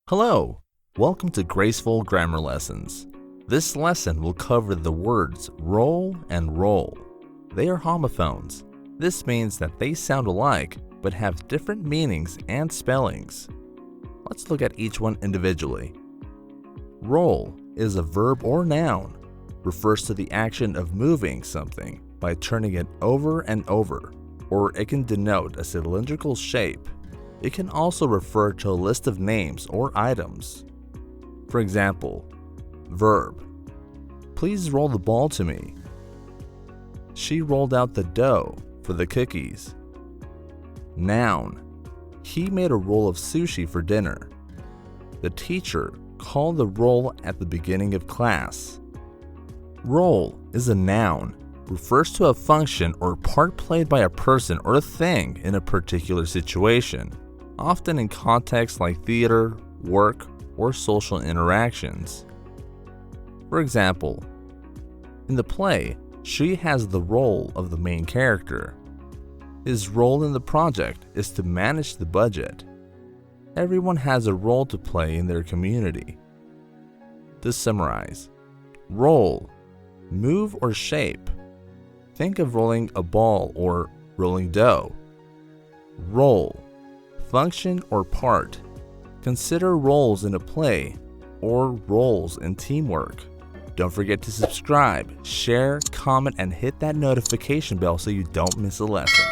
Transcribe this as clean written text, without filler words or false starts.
Hello, welcome to Graceful Grammar Lessons. This lesson will cover the words roll and roll. They are homophones. This means that they sound alike but have different meanings and spellings. Let's look at each one individually. Roll is a verb or noun, refers to the action of moving something by turning it over and over, or it can denote a cylindrical shape. It can also refer to a list of names or items. For example, verb: please roll the ball to me. She rolled out the dough for the cookies. Noun: he made a roll of sushi for dinner. The teacher called the roll at the beginning of class. Role is a noun, refers to a function or part played by a person or a thing in a particular situation, often in contexts like theater, work, or social interactions. For example, in the play, Sri has the role of the main character. His role in the project is to manage the budget. Everyone has a role to play in their community. To summarize, roll: move or shape. Think of rolling a ball or rolling dough. Role: function or part. Consider roles in a play or roles in teamwork. Don't forget to subscribe, share, comment, and hit that notification bell so you don't miss a lesson.